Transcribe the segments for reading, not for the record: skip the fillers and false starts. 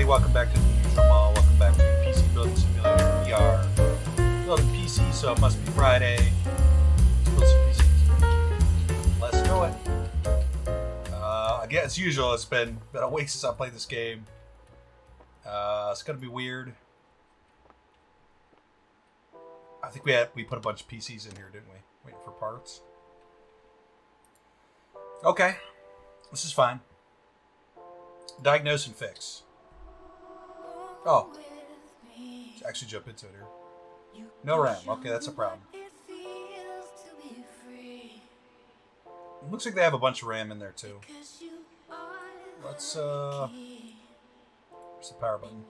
everybody, welcome back to TheUnusualMaw. Welcome back to PC Building Simulator. We are building PCs, so it must be Friday. Let's build some PCs. Let's do it. Again, as usual, it's been a week since I played this game. It's gonna be weird. I think we put a bunch of PCs in here, didn't we? Waiting for parts. Okay, this is fine. Diagnose and fix. Oh, let's actually jump into it here. No RAM. Okay, that's a problem. Looks like they have a bunch of RAM in there too. Let's where's the power button?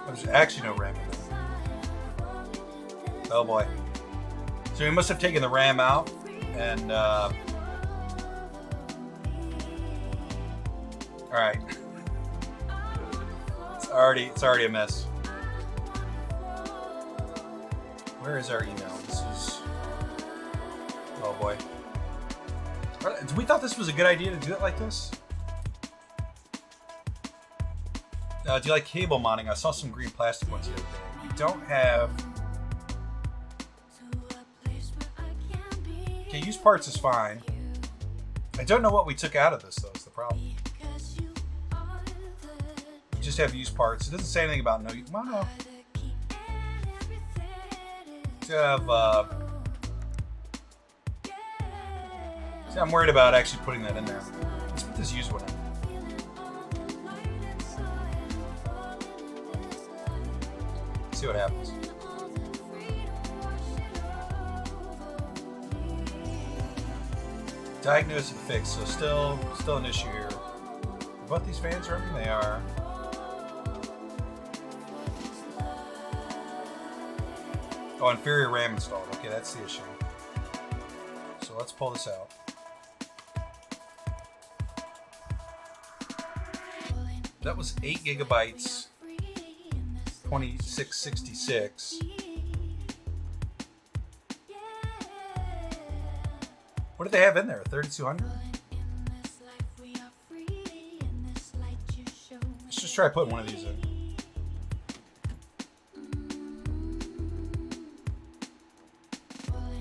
There's actually no RAM in there. Oh boy. So we must have taken the RAM out and alright. It's already a mess. Where is our email? This is oh boy. We thought this was a good idea to do it like this. Do you like cable modding? I saw some green plastic ones the other day. We don't have. Okay, used parts is fine. I don't know what we took out of this though. Is the problem? We just have used parts. It doesn't say anything about no. Well, no. We have. See, I'm worried about actually putting that in there. Let's put this used one in. See what happens. Diagnose and fix. So still an issue here. Are both these fans running? They are. Oh, inferior RAM installed. Okay, that's the issue. So let's pull this out. That was 8 gigabytes. 2666. What do they have in there? 3200? Let's just try putting one of these in.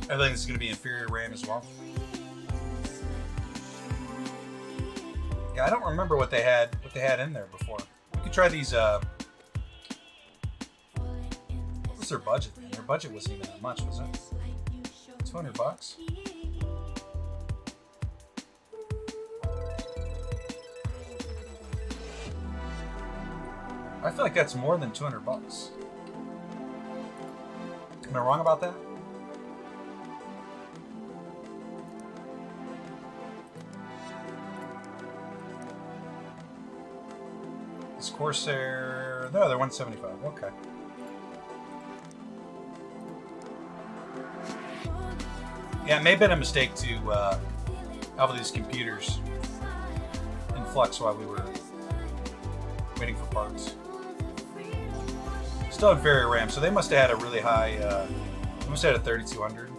I think this is going to be inferior RAM as well. Yeah, I don't remember what they had in there before. We could try these. What was their budget? Man? Their budget wasn't even that much, was it? $200. I feel like that's more than $200. Am I wrong about that? This Corsair, no, they're $175. Okay. Yeah, it may have been a mistake to have these computers in flux while we were waiting for parts. Still inferior RAM, so they must have had a really high. They must have had a 3200,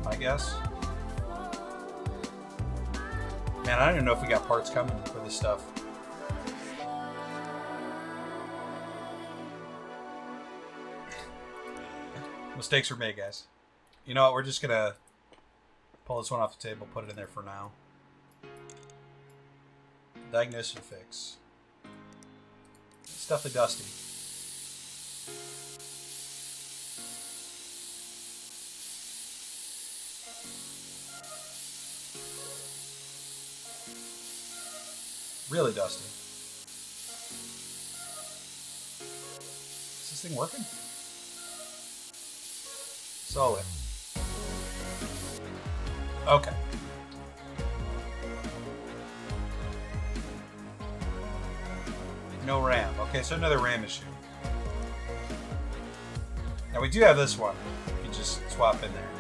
I guess. Man, I don't even know if we got parts coming for this stuff. Mistakes were made, guys. You know what? We're just gonna pull this one off the table, put it in there for now. Diagnose and fix. It's definitely dusty. Really dusty. Is this thing working? Solid. Okay. No RAM. Okay, so another RAM issue. Now we do have this one. You can just swap in there.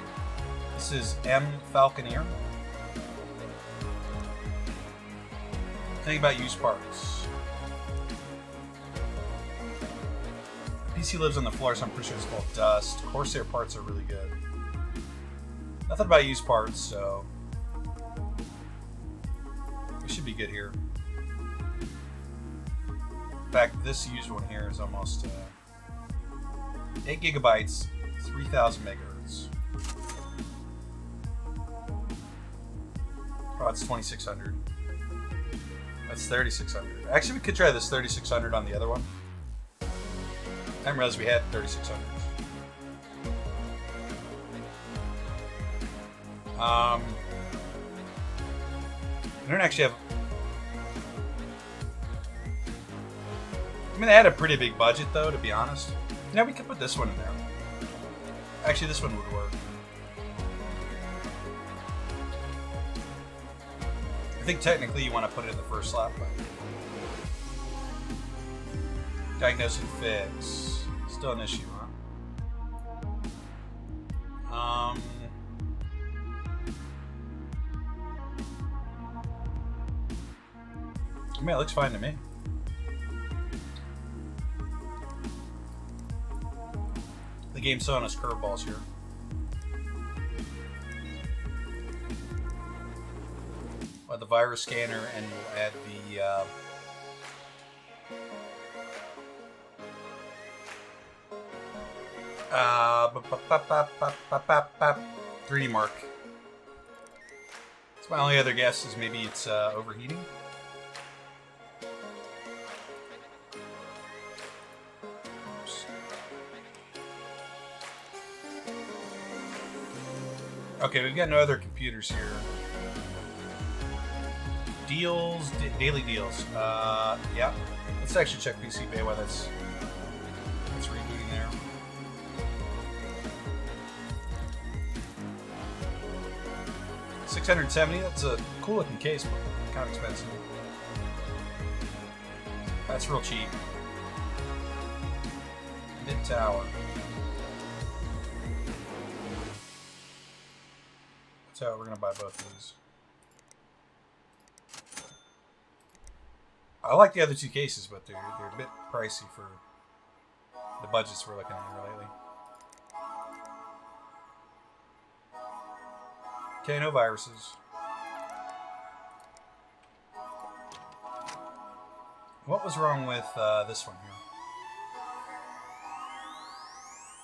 This is M Falconeer. Think about used parts. PC lives on the floor, so I'm pretty sure it's called dust. Corsair parts are really good. Nothing about used parts, so we should be good here. In fact, this used one here is almost 8 gigabytes, 3,000 megahertz. Oh, it's 2600. That's 3600. Actually, we could try this 3600 on the other one. I didn't realize we had 3600s. I don't actually have. I mean, they had a pretty big budget, though, to be honest. Yeah, we could put this one in there. Actually, this one would work. I think technically you want to put it in the first slot, but diagnose and fix. Still an issue, huh? I mean, it looks fine to me. The game's throwing us curveballs here. We'll add the virus scanner, and we'll add the 3D mark. So my only other guess is maybe it's overheating. Okay, we've got no other computers here. Deals, daily deals. Yeah. Let's actually check PC Bay while that's rebooting there. $670. That's a cool looking case, but kind of expensive. That's real cheap. Mid tower. So we're gonna buy both of these. I like the other two cases, but they're a bit pricey for the budgets we're looking at here lately. Okay, no viruses. What was wrong with this one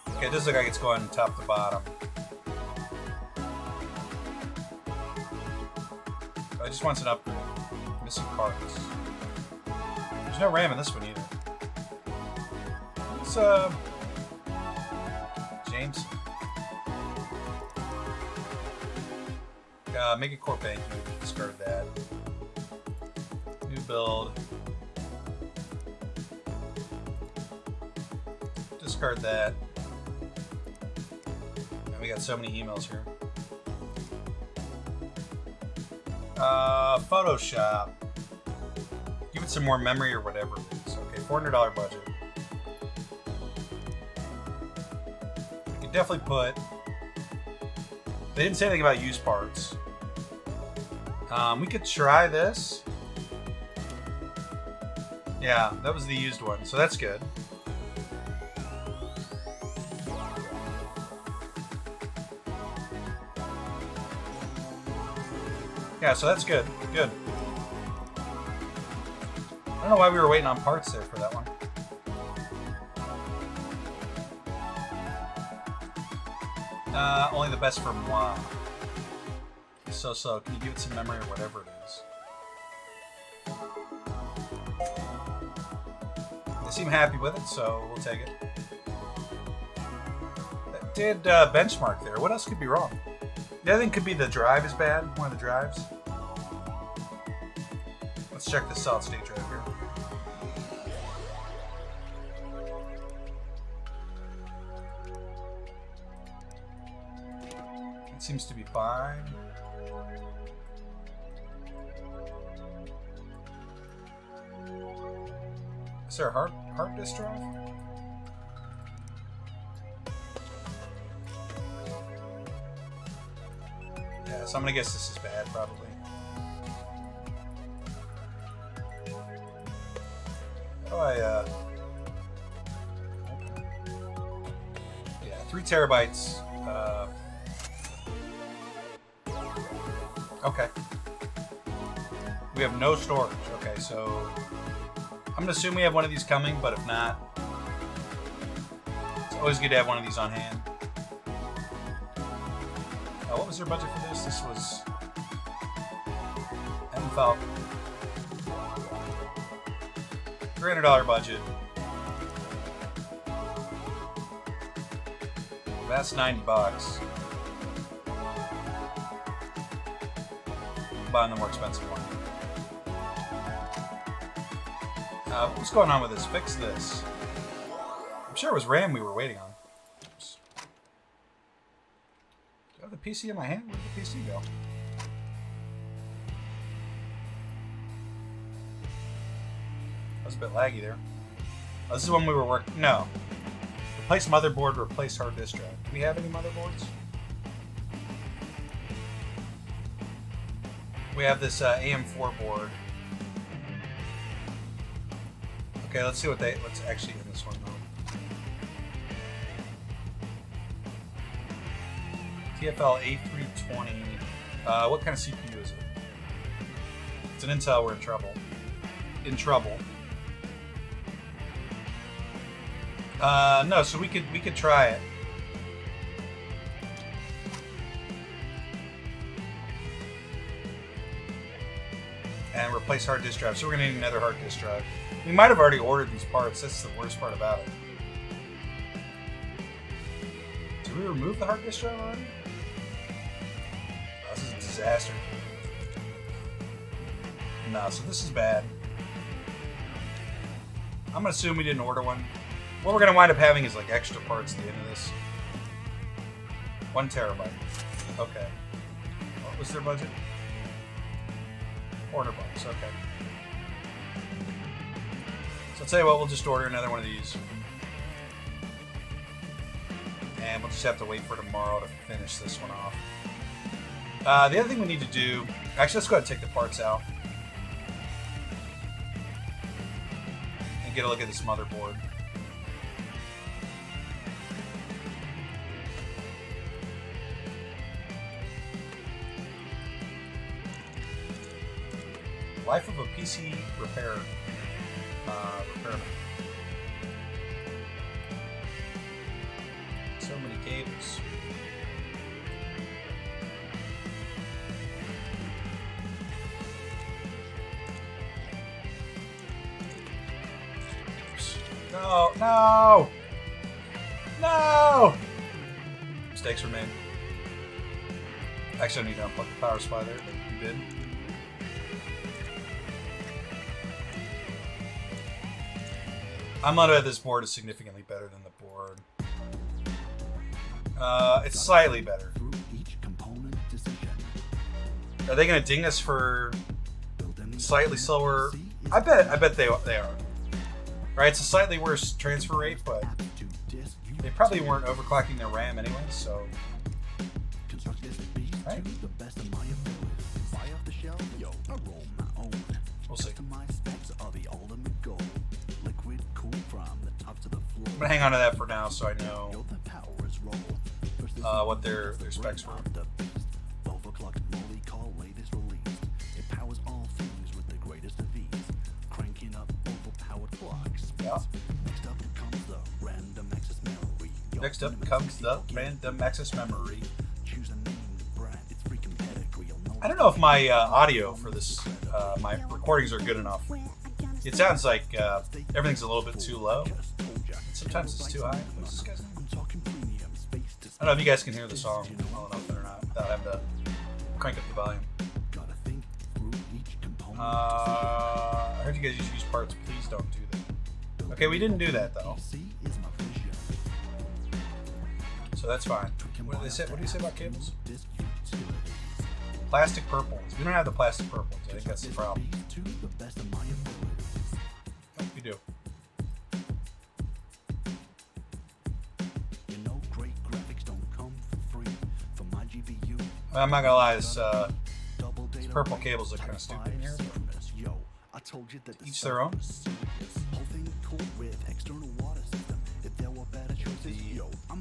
here? Okay, it does look like it's going top to bottom. I just want an upgrade. Missing parts. There's no RAM in this one either. It's James. Make a core bank. Discard that. New build. Discard that. And we got so many emails here. Photoshop. Give it some more memory or whatever it is. Okay, $400 budget. We could definitely put. They didn't say anything about used parts. We could try this. Yeah, that was the used one, so that's good. Yeah, so that's good. Good. I don't know why we were waiting on parts there for that one. Only the best for moi. So, can you give it some memory or whatever it is? They seem happy with it, so we'll take it. That did benchmark there. What else could be wrong? The other thing could be the drive is bad. One of the drives. Let's check the solid state drive here. It seems to be fine. Is there a hard disk drive? Yeah, so I'm gonna guess this is bad, probably. How do I, 3 terabytes. Okay. We have no storage. Okay, so I'm gonna assume we have one of these coming, but if not, it's always good to have one of these on hand. What was their budget for this? This was about $300 budget. That's $90. Buying the more expensive one. What's going on with this? Fix this. I'm sure it was RAM we were waiting on. Oops. Do I have the PC in my hand? Where did the PC go? That was a bit laggy there. Oh, this is when we were working. No. Replace motherboard, replace hard disk drive. Do we have any motherboards? We have this AM4 board. Okay, let's see what's actually in this one though. TFL A320. What kind of CPU is it? It's an Intel. We're in trouble. No, so we could try it. And replace hard disk drive. So we're gonna need another hard disk drive. We might have already ordered these parts. That's the worst part about it. Did we remove the hard disk drive already? Oh, this is a disaster. No, so this is bad. I'm gonna assume we didn't order one. What we're gonna wind up having is like extra parts at the end of this. 1 terabyte. Okay. What was their budget? $400. Okay. So I'll tell you what, we'll just order another one of these. And we'll just have to wait for tomorrow to finish this one off. The other thing we need to do... Actually, let's go ahead and take the parts out. And get a look at this motherboard. Life of a PC repairman. So many cables. No, no, no! Mistakes were made. Actually, I need to unplug the power supply there, but you did. I'm not at this board is significantly better than the board. It's slightly better. Are they going to ding us for slightly slower? I bet they are. Right, it's a slightly worse transfer rate, but they probably weren't overclocking their RAM anyway, so. Right? We'll see. I'm gonna hang on to that for now, so I know what their specs were. Yeah. Next up comes the random access memory. I don't know if my audio for this, my recordings are good enough. It sounds like everything's a little bit too low. Sometimes it's too high. What's this guy's name? I don't know if you guys can hear the song well enough or not without having to crank up the volume. I heard you guys used to use parts. Please don't do that. Okay, we didn't do that though. So that's fine. What do they say? What do you say about cables? Plastic purple ones. We don't have the plastic purple ones. I think that's the problem. Oh, we do. I'm not gonna lie, these purple cables look kind of stupid in here. Each their own.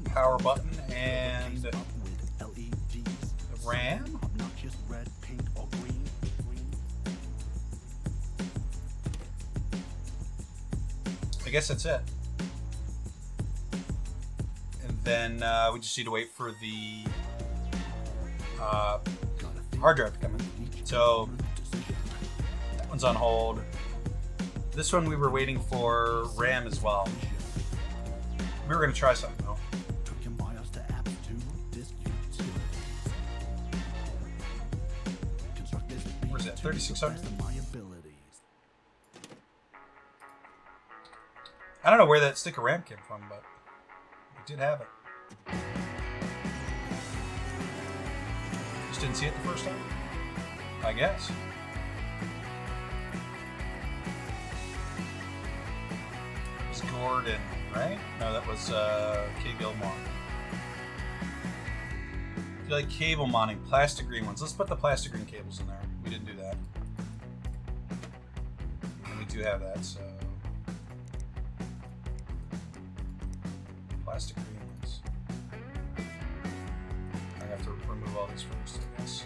The power button and the RAM. I guess that's it. And then we just need to wait for the hard drive to come in. So that one's on hold. This one we were waiting for RAM as well. We were going to try something though. Where's that? 3600? I don't know where that stick of RAM came from, but we did have it. Just didn't see it the first time, I guess. It was Gordon, right? No, that was K. Gilmore. If you like cable mounting, plastic green ones. Let's put the plastic green cables in there. We didn't do that. And we do have that, so. Plastic green ones. I have to remove all these first, I guess.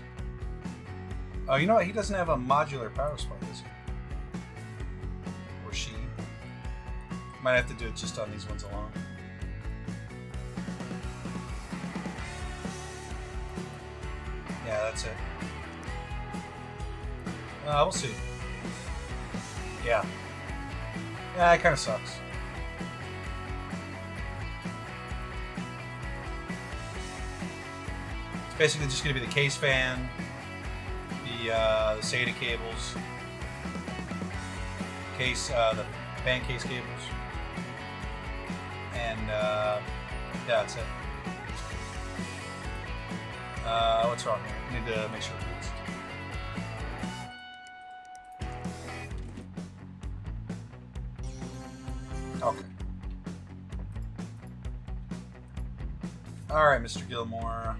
Oh, you know what? He doesn't have a modular power supply, does he? Or she. Might have to do it just on these ones alone. Yeah, that's it. We'll see. Yeah. Yeah, it kind of sucks. It's basically just going to be the case fan, the SATA cables, the fan case cables, and yeah, that's it. What's wrong here? I need to make sure it's. Okay. Alright, Mr. Gilmore.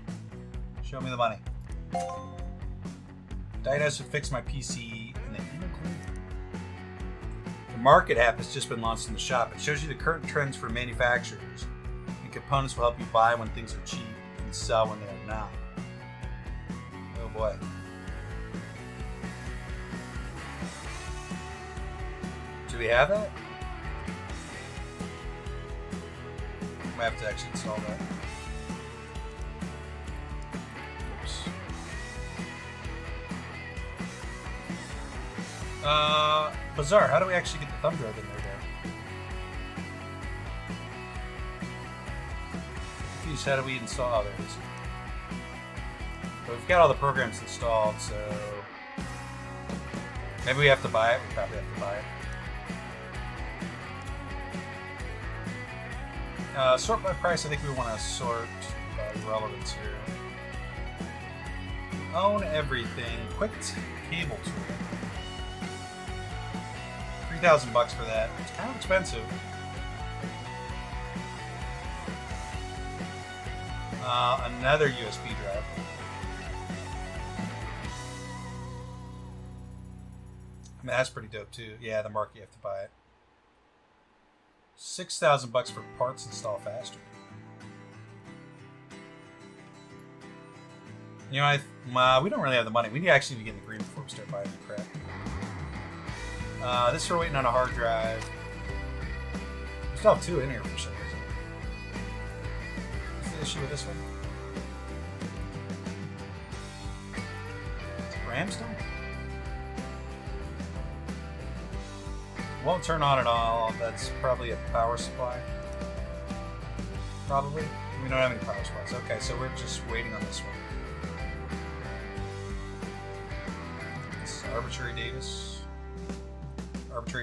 Show me the money. Diagnosis to fix my PC in the email clinic. The Market app has just been launched in the shop. It shows you the current trends for manufacturers, and components will help you buy when things are cheap and sell when they are not. Oh boy. Do we have that? I have to actually install that. Oops. Bizarre. How do we actually get the thumb drive in there? Confused. How do we install? Oh, there it is. But we've got all the programs installed, so maybe we have to buy it. We probably have to buy it. Sort by price. I think we want to sort by relevance here. Own everything. Quick cable tool. $3,000 for that. It's kind of expensive. Another USB drive. I mean, that's pretty dope too. Yeah, the Market, you have to buy it. $6,000 for parts install faster. You know, we don't really have the money. We need actually to get an agreement before we start buying the crap. This we're waiting on a hard drive. We still have two in here for some reason. What's the issue with this one? Is it RAM still? Won't turn on at all. That's probably a power supply. Probably. We don't have any power supplies. Okay, so we're just waiting on this one. This is arbitrary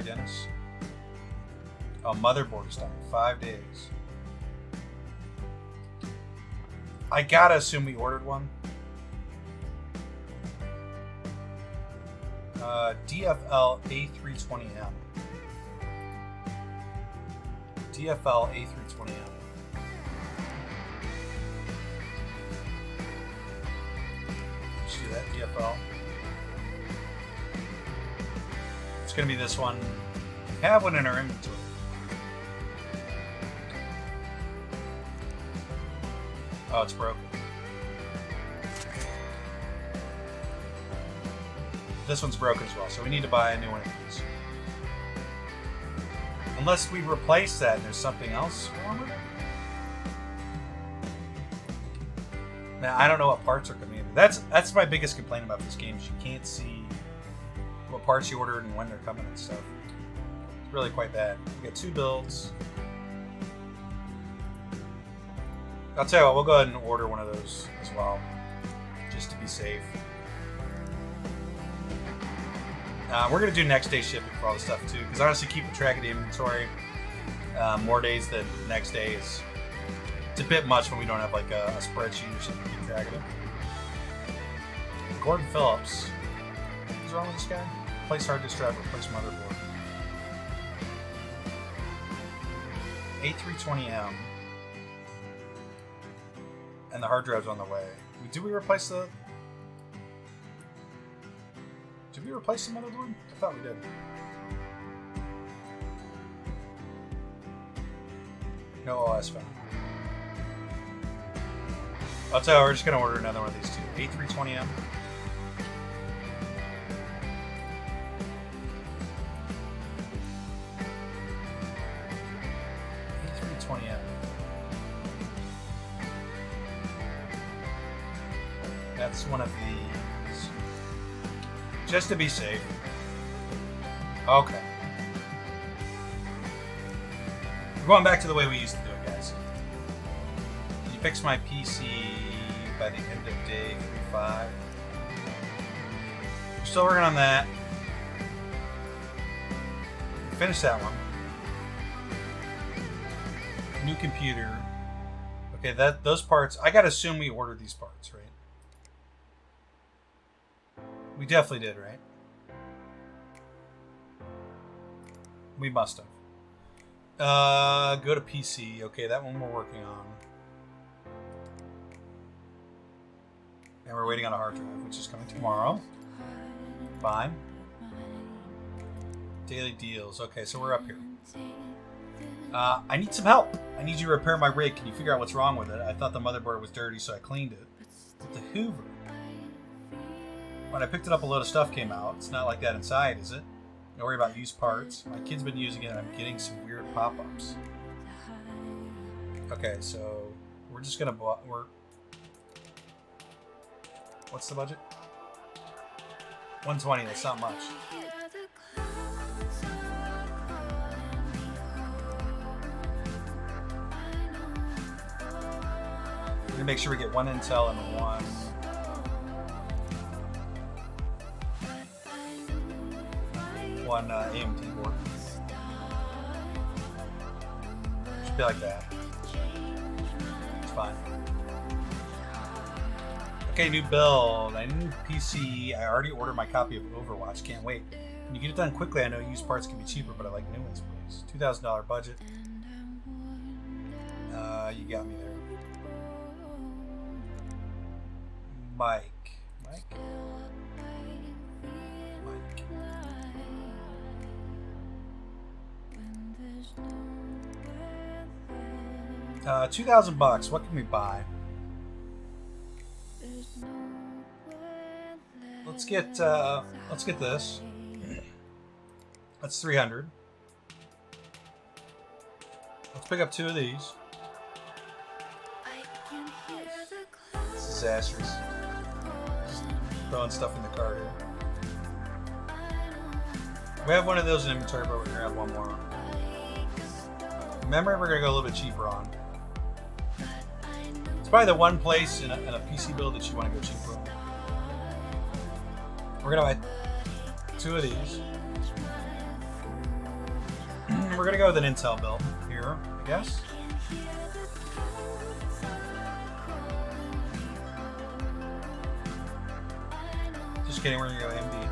Dennis. Oh, motherboard is done. 5 days. I gotta assume we ordered one. DFL A320M. DFL A320M. Let's do that, DFL. It's going to be this one. We have one in our inventory. Oh, it's broken. This one's broken as well, so we need to buy a new one of these. Unless we replace that and there's something else wrong with it. Man, I don't know what parts are coming in. That's my biggest complaint about this game is you can't see what parts you ordered and when they're coming and stuff. It's really quite bad. We got 2 builds. I'll tell you what, we'll go ahead and order one of those as well, just to be safe. We're going to do next day shipping for all this stuff too, because honestly, keeping track of the inventory more days than next day is it's a bit much when we don't have like a spreadsheet or something to keep track of it. Gordon Phillips. What's wrong with this guy? Place hard disk drive, replace motherboard. A320M. And the hard drive's on the way. Did we replace the... Did we replace the motherboard? I thought we did. No OS found. I'll tell you, we're just going to order another one of these two. A320M. A320M. That's one of these. Just to be safe. Okay. We're going back to the way we used to do it, guys. Can you fix my PC by the end of day 3-5? We're still working on that. Finish that one. New computer. Okay, those parts. I gotta assume we ordered these parts, right? We definitely did, right? We must have. Go to PC. Okay, that one we're working on. And we're waiting on a hard drive, which is coming tomorrow. Fine. Daily deals. Okay, so we're up here. I need some help. I need you to repair my rig. Can you figure out what's wrong with it? I thought the motherboard was dirty, so I cleaned it. With the Hoover. When I picked it up, a load of stuff came out. It's not like that inside, is it? Don't worry about used parts. My kid's been using it and I'm getting some weird pop-ups. Okay, so we're just gonna what's the budget? 120, that's not much. We're gonna make sure we get one Intel and one AMD board. Should be like that. It's fine. Okay, new build. I need a PC. I already ordered my copy of Overwatch. Can't wait. When you get it done quickly, I know used parts can be cheaper, but I like new ones, please. $2,000 budget. You got me there. Mike. 2,000 bucks. What can we buy? Let's get this. That's 300. Let's pick up 2 of these. It's disastrous. Just throwing stuff in the cart here. We have one of those in inventory, but we're gonna have one more. Memory, we're gonna go a little bit cheaper on. It's probably the one place in a PC build that you want to go cheaper on. We're gonna buy 2 of these. We're gonna go with an Intel build here, I guess. Just kidding, we're gonna go AMD.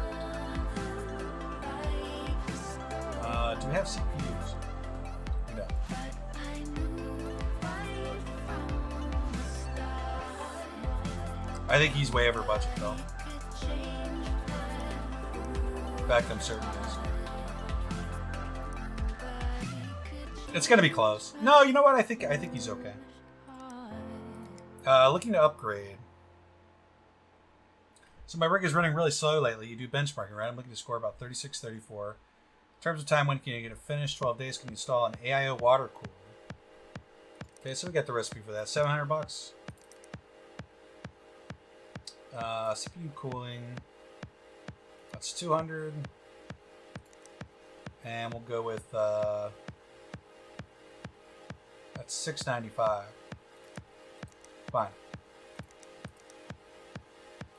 Do we have CPUs? No. I think he's way over budget though. In fact, I'm certain he is. It's gonna be close. No, you know what? I think he's okay. Looking to upgrade. So my rig is running really slow lately. You do benchmarking, right? I'm looking to score about 36, 34. In terms of time, when can you get it finished? 12 days. Can you install an AIO water cooler? Okay, so we got the recipe for that. $700. CPU cooling. That's 200. And we'll go with that's $695. Fine.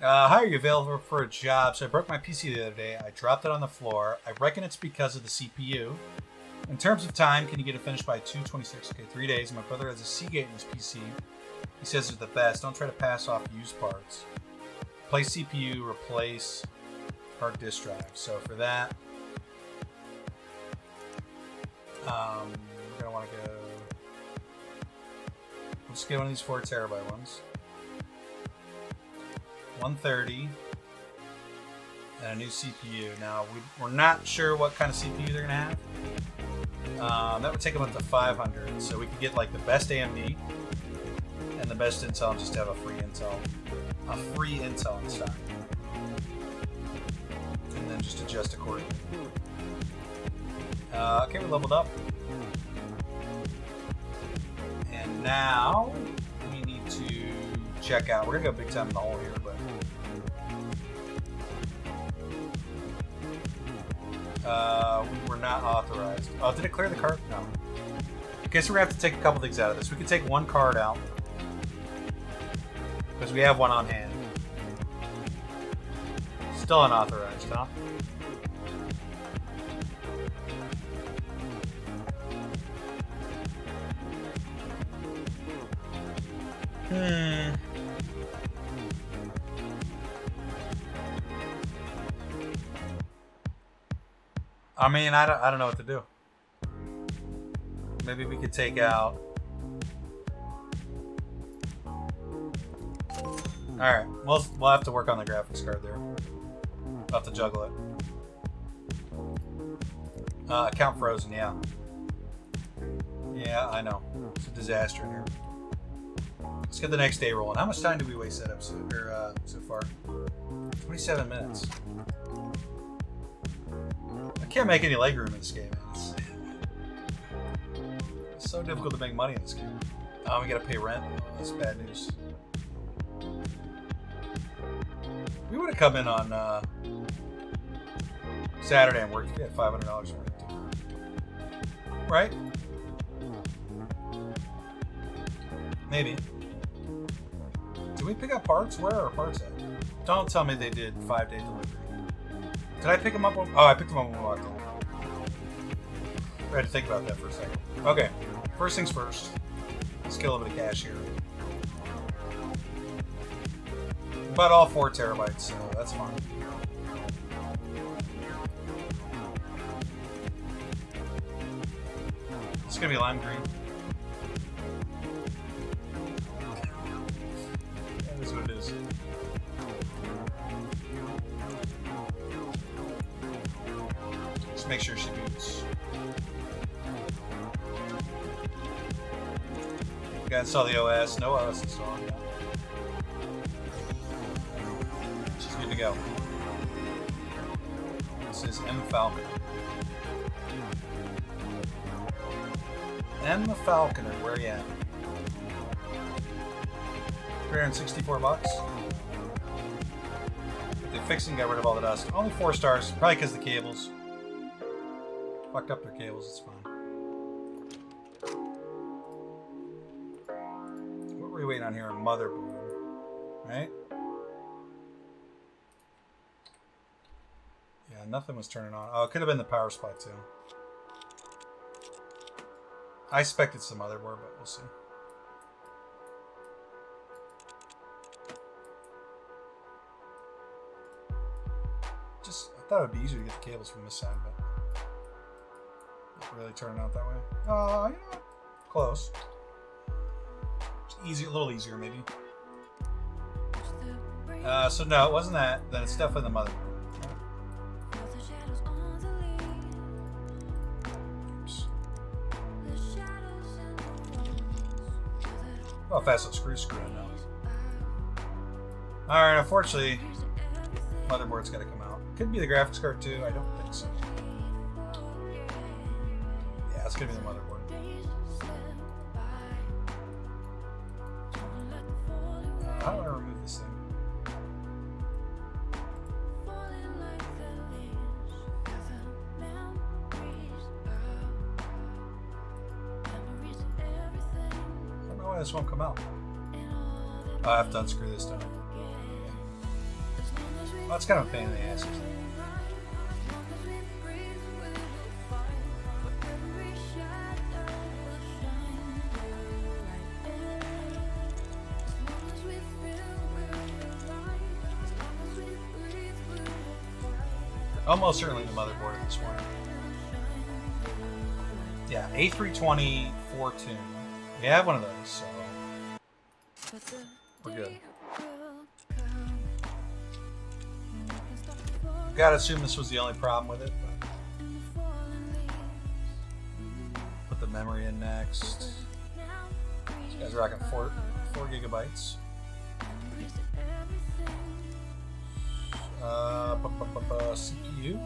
Hi, are you available for a job? So I broke my PC the other day. I dropped it on the floor. I reckon it's because of the CPU. In terms of time, can you get it finished by 2/26? Okay, 3 days. My brother has a Seagate in his PC. He says they're the best. Don't try to pass off used parts. Replace CPU, replace hard disk drive. So for that, we're gonna want to go. Let's get one of these 4 terabyte ones. 130 and a new CPU. Now we're not sure what kind of CPU they're gonna have. That would take them up to 500. So we could get like the best AMD and the best Intel, and just have a free Intel in stock, and then just adjust accordingly. Okay, we leveled up, and now we need to check out. We're gonna go big time in the hole here, but we were not authorized. Oh, did it clear the card? No. Okay, so we're gonna have to take a couple things out of this. We could take one card out because we have one on hand. Still unauthorized, huh? I mean, I don't know what to do. Maybe we could take out. All right, we'll have to work on the graphics card there. We'll have to juggle it. Account frozen, yeah. Yeah, I know. It's a disaster in here. Let's get the next day rolling. How much time did we waste that episode so far? 27 minutes. I can't make any leg room in this game, man. It's so difficult to make money in this game. Oh, we gotta pay rent. Oh, that's bad news. We would have come in on Saturday and worked. We had $500 for it, right? Maybe. Did we pick up parts? Where are our parts at? Don't tell me they did 5-day delivery. Did I pick them up? Oh, I picked them up when we walked in. I had to think about that for a second. Okay, first things first. Let's get a little bit of cash here. About all 4 terabytes, so that's fine. It's gonna be lime green. That is what it is. Just make sure she boots. You guys saw the OS. No OS installed. Yeah. She's good to go. This is M Falconer. M Falconer, where are you at? $364. They fixed and got rid of all the dust. Only 4 stars, probably because the cables. Fucked up their cables, it's fine. What were we waiting on here? Motherboard, right? Yeah, nothing was turning on. Oh, it could have been the power supply too. I expect it's the motherboard, but we'll see. I thought it would be easier to get the cables from this side, but not really turning out that way. You know, close. Just easy, a little easier maybe. So no, it wasn't that. Then it's definitely the motherboard. How fast those screws screw in now. Alright, unfortunately, motherboard's got to come out. Could be the graphics card too. I don't think so. Yeah, it's going to be the motherboard. How do I remove this thing? I don't know why this won't come out. Oh, I have to unscrew this, don't I? Well, that's kind of a pain in the ass. Almost certainly the motherboard of this one. Yeah, A320 4-tune. We have one of those, so we're good. Gotta assume this was the only problem with it. But put the memory in next. This guy's rocking 4 gigabytes. CPU.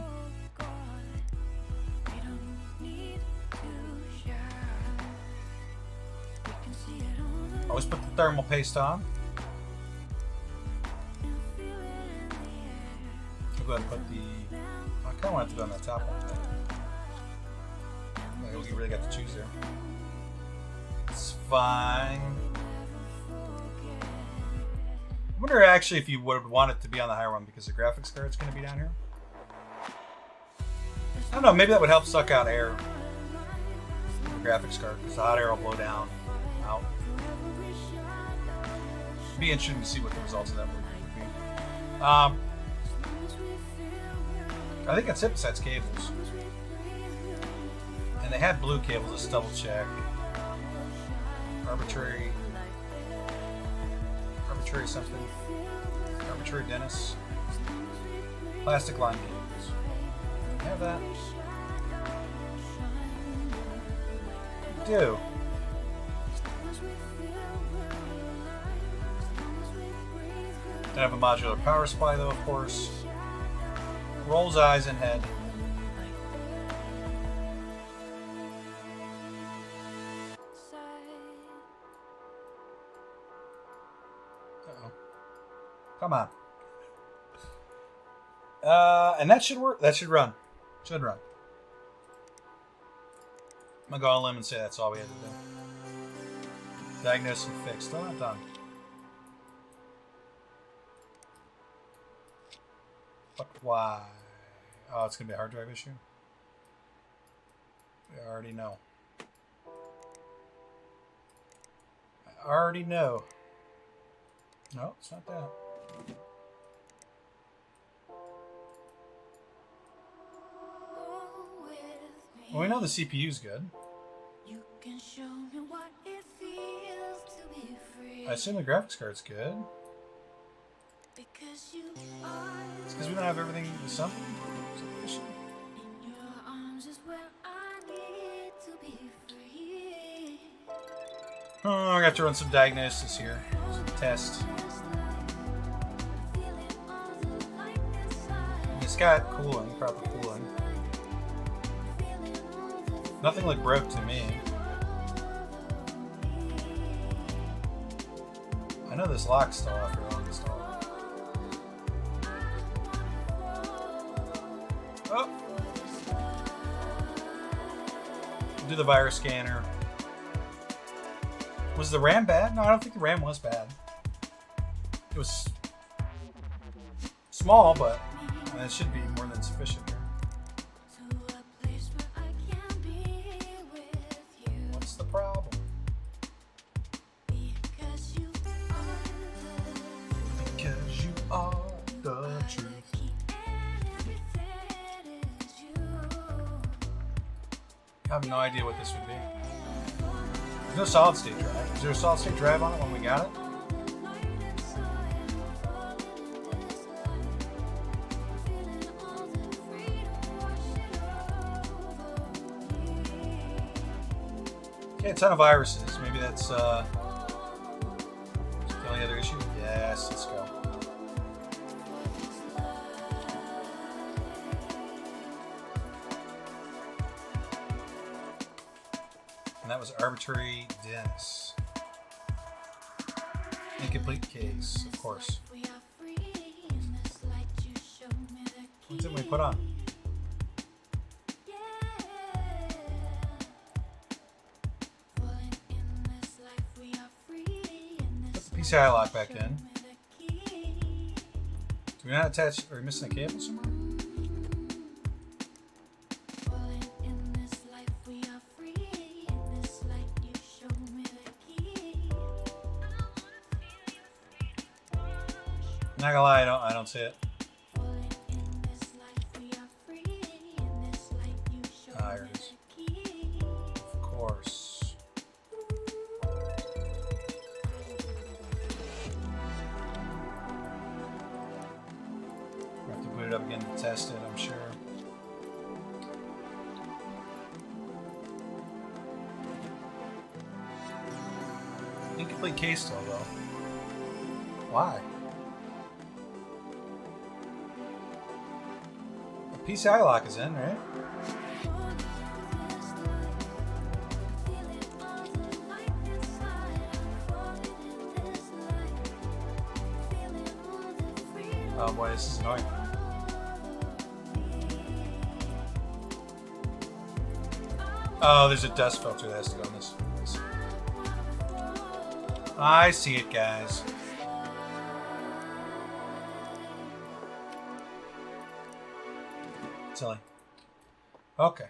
Always put the thermal paste on. I'll go ahead and put the. I kind of want it to go on the top one. But you really got to choose there. It's fine. I wonder actually if you would want it to be on the higher one because the graphics card's going to be down here. I don't know, maybe that would help suck out air from the graphics card because the hot air will blow down, out. It'd be interesting to see what the results of that would be. I think that's it besides cables. And they had blue cables, let's double check. Arbitrary something. Arbitrary Dennis. Plastic line cables. Have that? Do. Don't have a modular power supply though, of course. Rolls eyes and head. Come on. And that should work. That should run. Should run. I'm going to go on a limb and say that's all we had to do. Diagnose and fix. Still not done. But why? Oh, it's going to be a hard drive issue? We already know. I already know. No, it's not that. Well, we know the CPU's good. I assume the graphics card's good. It's because we don't have everything assembled. Oh, I got to run some diagnosis here. Some test. It's got cooling, proper cooling. Nothing like broke to me. I know this lock's still after all installed. Oh! Do the virus scanner. Was the RAM bad? No, I don't think the RAM was bad. It was small, but it should be more than sufficient here. What's the problem? Because you are the truth. I have no idea what this would be. There's no solid state drive. Is there a solid state drive on it when we got it? Okay, a ton of viruses. Maybe that's the only other issue. Yes, let's go. that was arbitrary Dennis. Incomplete case, of course. What did we put on? Put the PCI lock back in. Do we not attach? Are we missing a cable somewhere? Not gonna lie, I don't see it. Ah, here it is. Of course. We have to boot it up again to test it, I'm sure. Incomplete case still, though. Why? PCI lock is in, right? Oh boy, this is annoying. Oh, there's a dust filter that has to go on this. I see it, guys. Silly. Okay.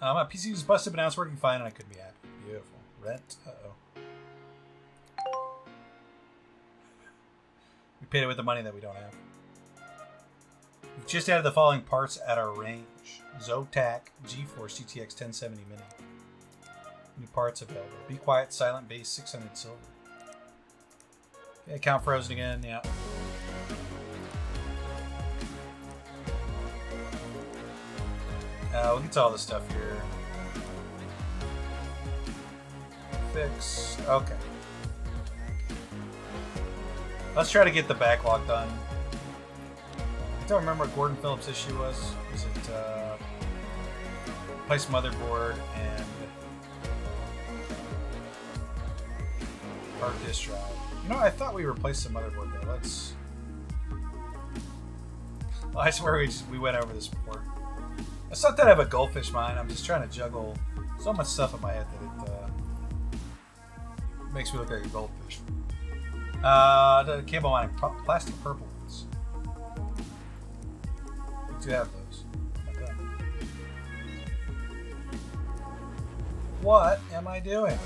My PC was busted, but now it's working fine, and I couldn't be happy. Beautiful. Rent. Uh-oh. We paid it with the money that we don't have. We've just added the following parts at our range. Zotac GeForce GTX 1070 Mini. New parts available. Be Quiet Silent Base 600 Silver. Okay, account frozen again, yeah. We'll get to all this stuff here. Fix. Okay. Let's try to get the backlog done. I don't remember what Gordon Phillips' issue was. Was it replace motherboard and hard disk drive? You know, I thought we replaced the motherboard there. Let's. Well, I swear we went over this before. It's not that I have a goldfish mind. I'm just trying to juggle so much stuff in my head that it makes me look like a goldfish. The cable mining plastic purple ones. We do have those. Okay. What am I doing?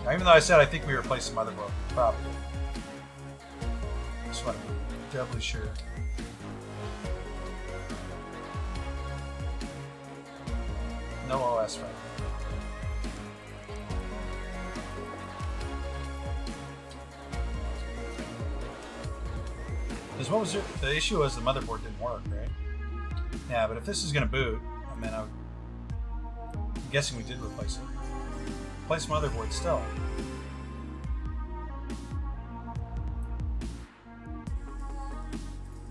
Now, even though I said I think we replaced the motherboard, probably. Just want to be doubly sure. No OS right. Because what was the issue was the motherboard didn't work, right? Yeah, but if this is going to boot, I mean, I'm guessing we did replace it. Replace motherboard still.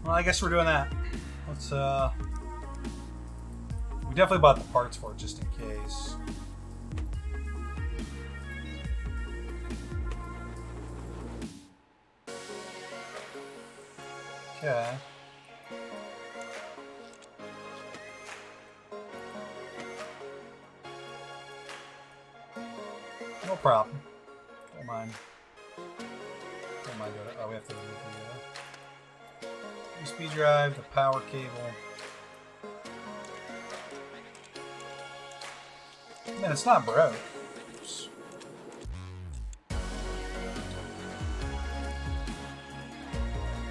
Well, I guess we're doing that. Let's, we definitely bought the parts for it just in case. Okay. No problem. Don't mind. Don't mind. Oh, we have to remove the USB drive, the power cable. Man, it's not broke. Oops.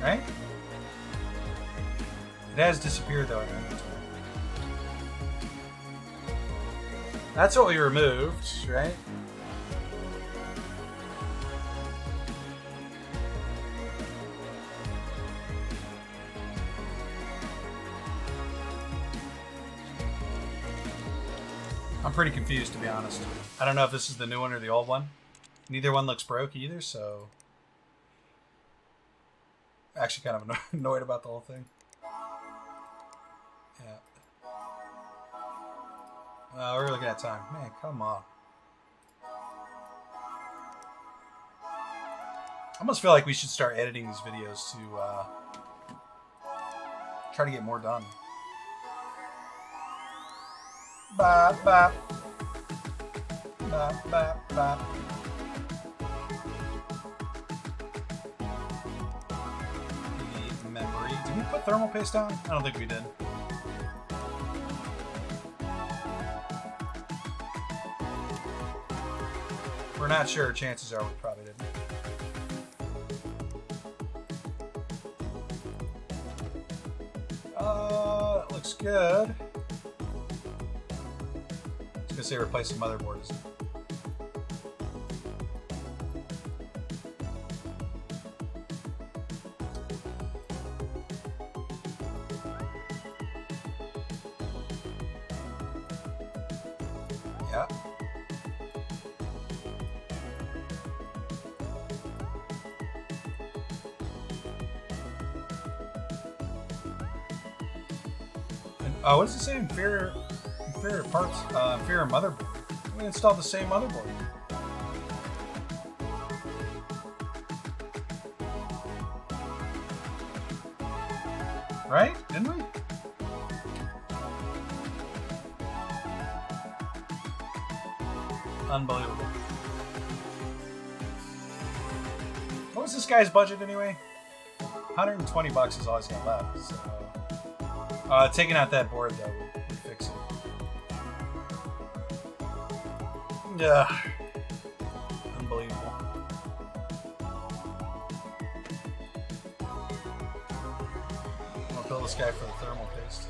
Right? It has disappeared though in our inventory. That's what we removed, right? I'm pretty confused, to be honest. I don't know if this is the new one or the old one. Neither one looks broke either, so actually kind of annoyed about the whole thing. Yeah. We're looking at time. Man, come on. I almost feel like we should start editing these videos to try to get more done. Bop, bop. Bop, bop, bop. The memory. Did we put thermal paste down? I don't think we did. We're not sure. Chances are we probably didn't. It looks good. I was gonna say replace the motherboard, isn't it? Yeah. And, what does it say? Inferior parts, inferior motherboard. We installed the same motherboard. Right? Didn't we? Unbelievable. What was this guy's budget anyway? 120 bucks is all he's got left. So, taking out that board though would fix it. Yeah. Unbelievable. I'm gonna build this guy for the thermal paste.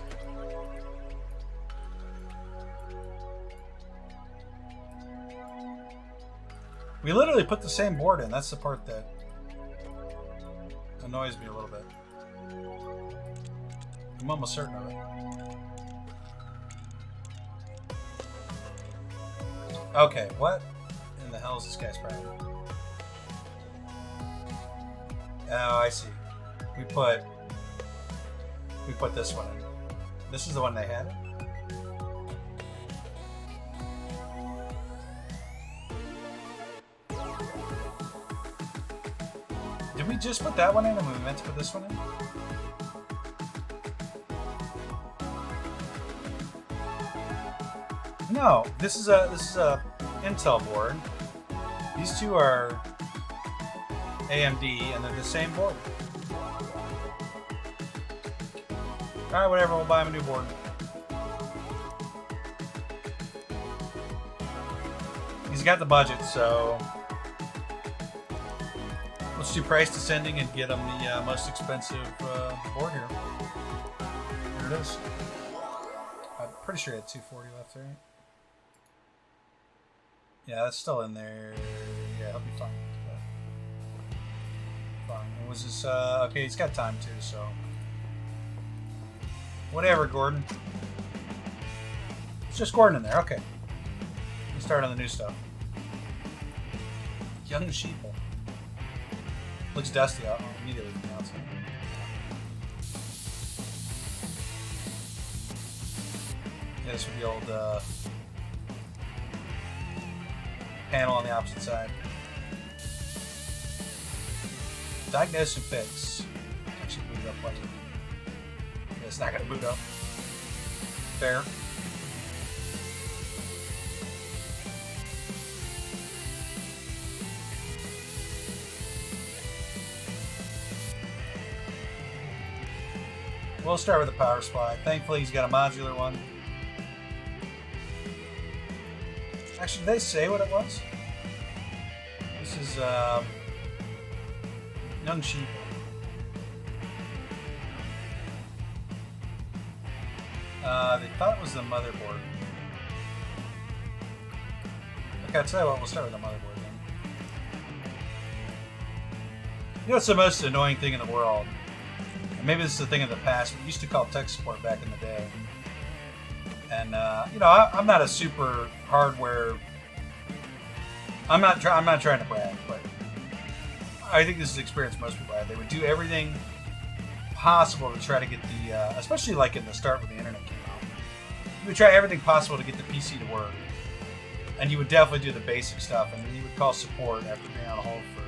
We literally put the same board in. That's the part that annoys me a little bit. I'm almost certain of it. Okay, what in the hell is this guy's problem? Oh, I see. We put this one in. This is the one they had. Did we just put that one in and we meant to put this one in? No, this is a Intel board. These two are AMD and they're the same board. Alright, whatever, we'll buy him a new board. He's got the budget, so let's do price descending and get him the most expensive board here. Here it is. I'm pretty sure he had 240 left, right? Yeah, that's still in there. Yeah, he'll be fine. Fine. What was this? Okay, he's got time too, so. Whatever, Gordon. It's just Gordon in there. Okay. Let's start on the new stuff. Young sheeple. Looks dusty out immediately from the outside. Yeah, this would be old panel on the opposite side. Diagnose and fix. Actually boot it up like it's not gonna boot up. Fair. We'll start with the power supply. Thankfully he's got a modular one. Actually, did they say what it was? This is Young Sheep. They thought it was the motherboard. Okay, I'll tell you what, we'll start with the motherboard then. You know what's the most annoying thing in the world? And maybe this is a thing of the past, but we used to call tech support back in the day. And, you know, I'm not a super hardware I'm not trying to brag, but I think this is the experience most people had. They would do everything possible to try to get the, especially like in the start when the internet came out. You would try everything possible to get the PC to work, and you would definitely do the basic stuff, and then you would call support after being on hold for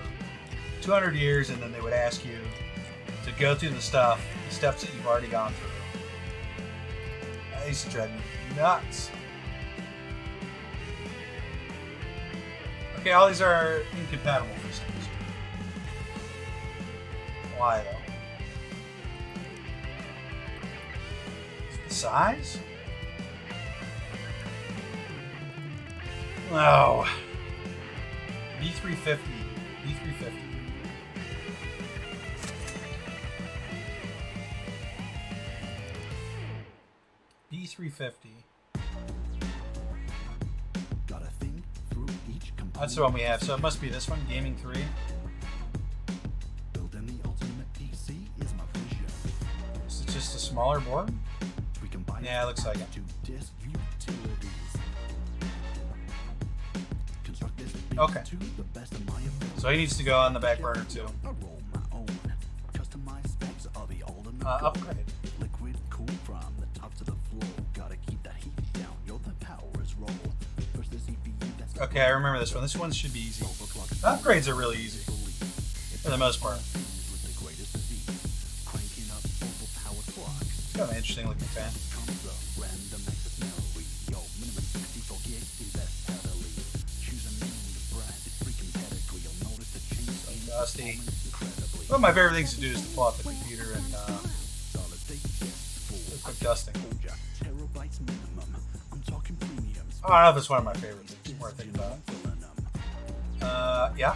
200 years, and then they would ask you to go through the steps that you've already gone through. That used to drive me nuts. Okay, all these are incompatible for some reason. Why though? Is it the size? No. B350. B350. B350. That's the one we have, so it must be this one, Gaming 3. Building the ultimate PC is my vision. Is it just a smaller board? We can buy Yeah, it looks like it. to disk utilities. Construct this Okay. to the best of my ability. So he needs to go on the back burner too. I roll my own. Customized specs are the ultimate Upgrade. liquid cool from the top to the floor. Gotta keep that heat down. Yo, the power is roll. First the CPU. That's Okay, I remember this one. This one should be easy. The upgrades are really easy, for the most part. It's kind of an interesting looking fan. Dusty. One of my favorite things to do is to pull out the computer and do a quick dusting. I don't know if it's one of my favorite things. The more I think about it. Yeah.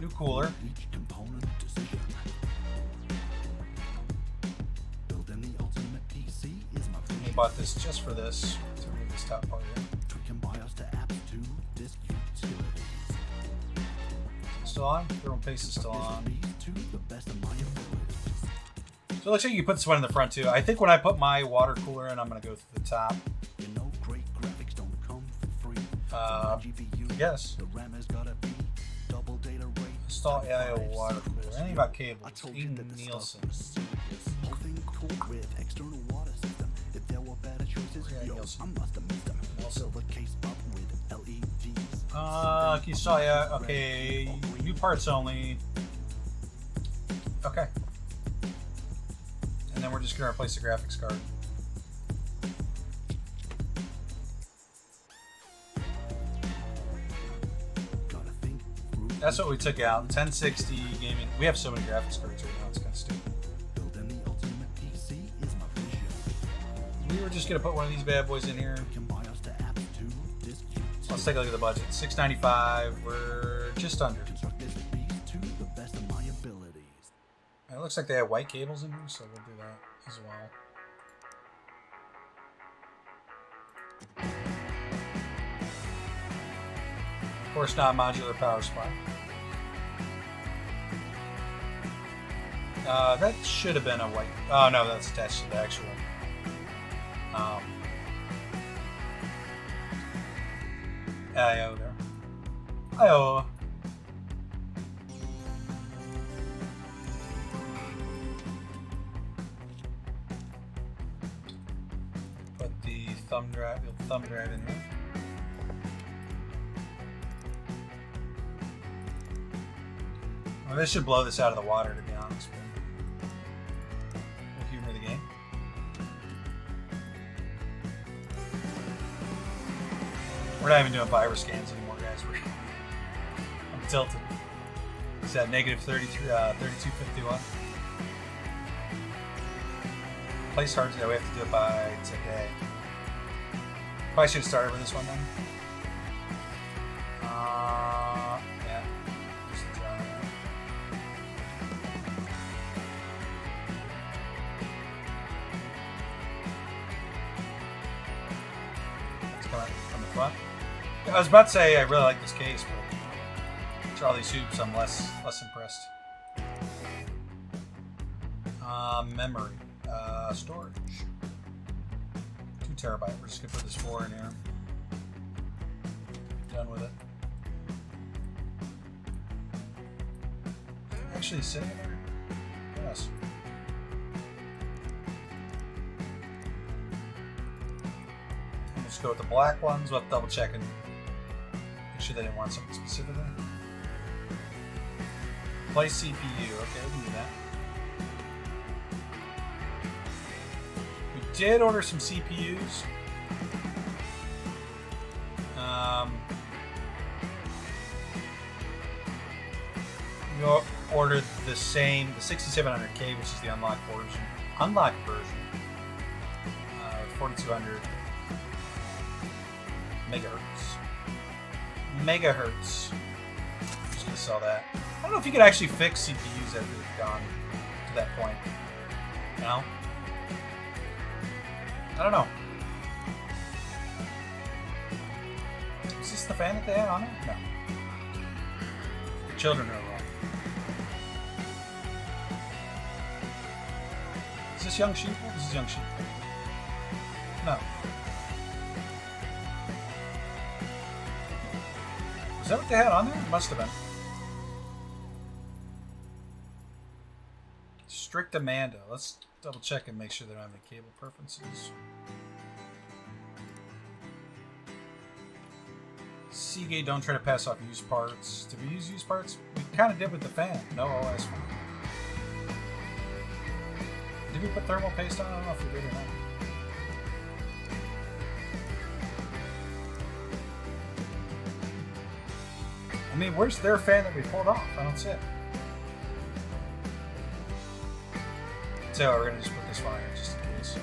New cooler. He bought this just for this, to remove this top part here. Still on? Thermal paste is still on. So it looks like you put this one in the front too. I think when I put my water cooler in, I'm going to go through the top. Yes. Install AI water cooler. Anything about cables? Eden Nielsen. Can you install AI? Okay. New parts only. Okay. And then we're just going to replace the graphics card. That's what we took out. 1060 gaming. We have so many graphics cards right now. It's kind of stupid. We were just gonna put one of these bad boys in here. Let's take a look at the budget. $695. We're just under. It looks like they have white cables in here, so we'll do that as well. Of course, not modular power supply. That should have been a white. Oh no, that's attached to the actual. I/O there. I/O. Put the thumb drive in here. Well, this should blow this out of the water, to be honest. We'll humor the game. We're not even doing virus scans anymore, guys. I'm tilted. It's at negative 3251. Place hard today. We have to do it by today. Probably should have started with this one then. Yeah. It's coming from the front. I was about to say I really like this case, but after all these hoops, I'm less impressed. Memory. Storage. 2 terabyte. We're just gonna put this 4 in here. Done with it. actually sitting there? Yes. Let's go with the black ones. We'll have to double check and make sure they didn't want something specifically. Play CPU. Okay, we can do that. We did order some CPUs. We ordered the same, the 6700K, which is the unlocked version. 4200 megahertz. I'm just gonna sell that. I don't know if you could actually fix CPUs after they've gone to that point. No? I don't know. Is this the fan that they had on it? No. The children are wrong. Is this Young Sheep? This is Young Sheep. No. Is that what they had on there? It must have been. Strict Amanda. Let's double check and make sure they don't have any cable preferences. Seagate, don't try to pass off used parts. Did we use used parts? We kind of did with the fan. No OS one. Did we put thermal paste on? I don't know if we did or not. I mean, where's their fan that we pulled off? I don't see it. So we're gonna just put this one here just in case.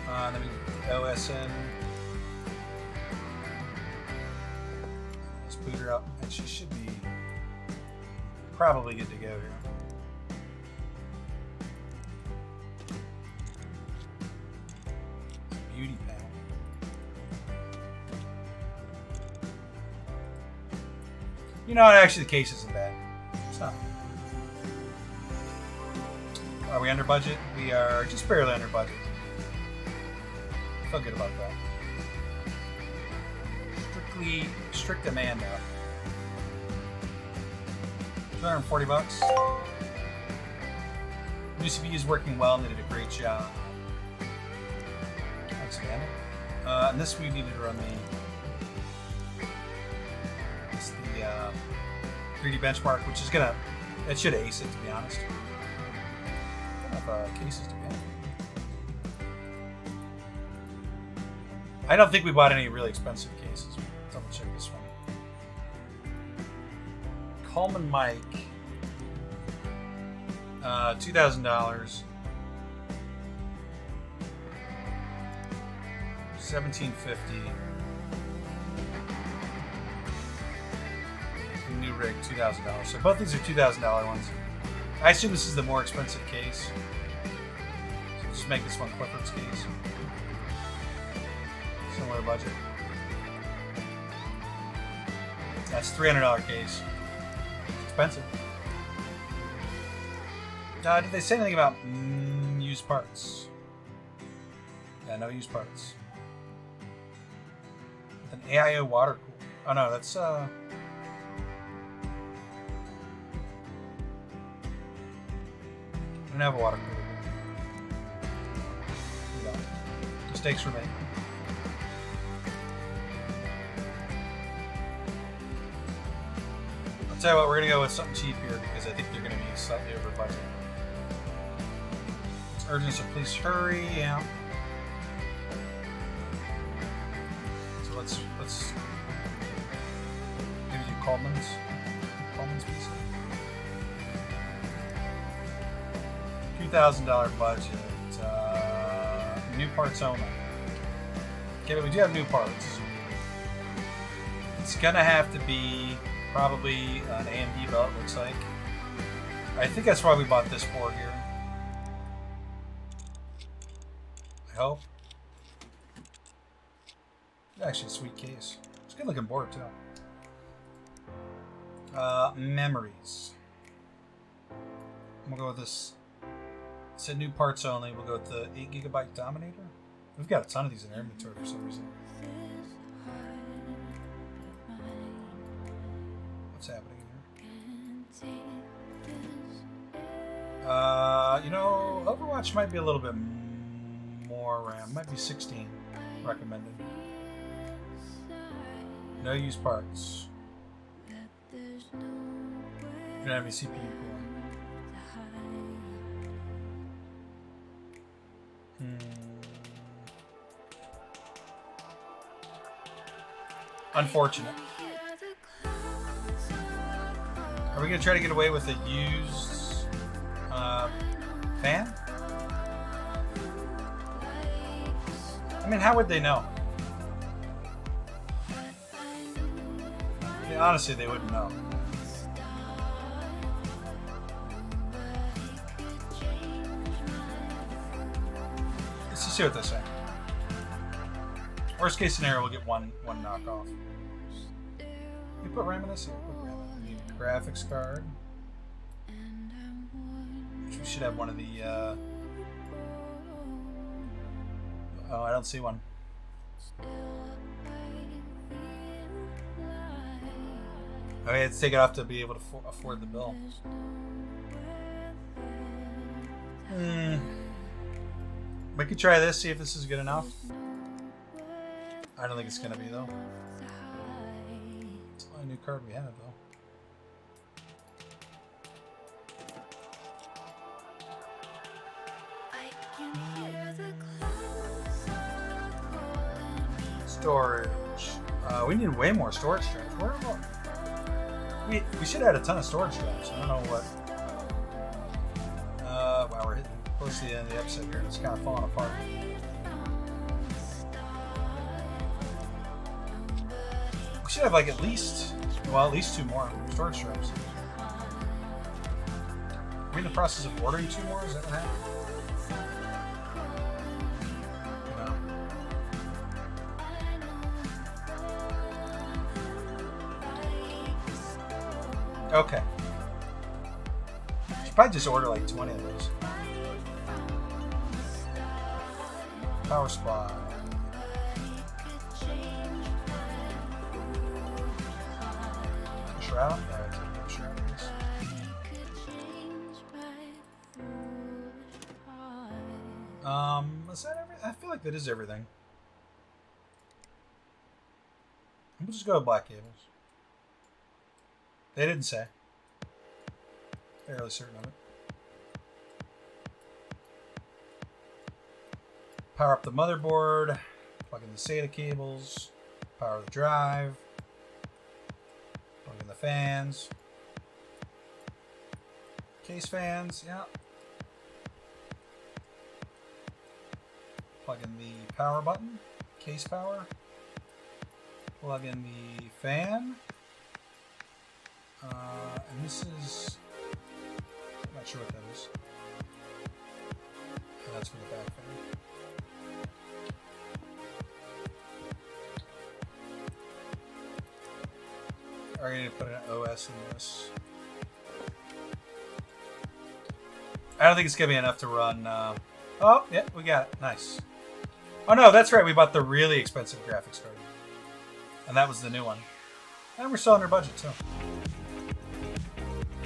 Then we OSN. Let's boot her up, and she should be probably good to go here. Beauty panel. You know, actually, the case isn't bad. It's not. Are we under budget? We are just barely under budget. I feel good about that. Strict demand now. $240. New CPU is working well, and they did a great job. Thanks, Amanda. And this we needed to run the 3D benchmark, which is gonna, it should ace it, to be honest. I don't have cases to be honest. I don't think we bought any really expensive cases. Double check this one. Coleman mic, $2,000, $1,750. New rig, $2,000. So both these are $2,000 ones. I assume this is the more expensive case. So just make this one Clifford's case. Similar budget. That's $300 case. It's expensive. Did they say anything about used parts? Yeah, no used parts. An AIO water cooler. Oh no, that's I don't have a water cooler. No. Mistakes were made. I'll tell you what, we're gonna go with something cheap here because I think they're gonna be slightly over budget. It's urgent, so please hurry. Yeah. So let's maybe do Coleman's piece. $2,000 budget. New parts only. Okay, but we do have new parts. It's gonna have to be probably an AMD belt, looks like. I think that's why we bought this board here. I hope. Actually, a sweet case. It's a good looking board, too. Memories. We'll go with this. It said new parts only. We'll go with the 8GB Dominator. We've got a ton of these in our inventory for some reason. what's happening here. You know, Overwatch might be a little bit more RAM. Might be 16 recommended. No use parts. You don't have any CPU cooling. Unfortunate. Are we gonna try to get away with a used fan? I mean, how would they know? Yeah, honestly, they wouldn't know. Let's just see what they say. Worst case scenario, we'll get one knockoff. You put RAM in this? Here, put RAM in. We need a graphics card. Which we should have one of the. Oh, I don't see one. Okay, let's take it off to be able to afford the bill. We could try this, see if this is good enough. I don't think it's gonna be though. It's the only new card we have though. Storage. We need way more storage drives. Where are we should add a ton of storage drives. I don't know what. Wow, we're hitting close to the end of the episode here, and it's kind of falling apart. We should have like at least 2 more storage drives. Are we in the process of ordering 2 more? Is that what happened? No. Okay. Should probably just order like 20 of those. Power supply. Shroud? Yeah, I take the shroud. Is that everything? I feel like that is everything. We'll just go with black cables. They didn't say. Fairly certain of it. Power up the motherboard. Plug in the SATA cables. Power the drive. Plug in the fans. Case fans, yeah. Plug in the power button. Case power. Plug in the fan. And this is... I'm not sure what that is. Oh, that's for the back fan. Are you going to put an OS in this? I don't think it's going to be enough to run... Oh, yeah, we got it. Nice. Oh, no, that's right. We bought the really expensive graphics card. And that was the new one. And we're still under budget, too.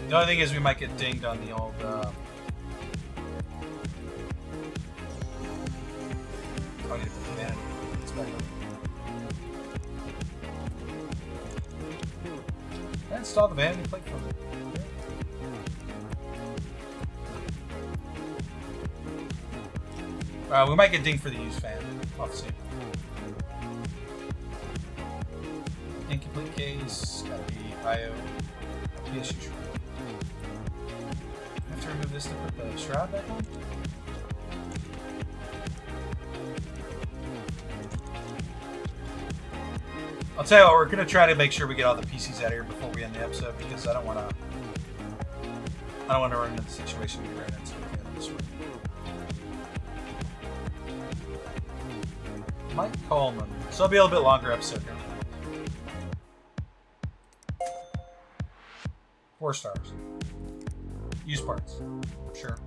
The only thing is we might get dinged on the old... Oh, I need to put the vanity. It's better. I installed the vanity plate from it. We might get dinged for the used fan. We'll have to see. Incomplete case. Gotta be IO. PSU shroud. I have to remove this to put the shroud back on. I'll tell you what, we're gonna try to make sure we get all the PCs out of here before we end the episode because I don't want to run into the situation we ran into again this week. Mike Coleman. So it'll be a little bit longer episode here. 4 stars. Use parts. Sure.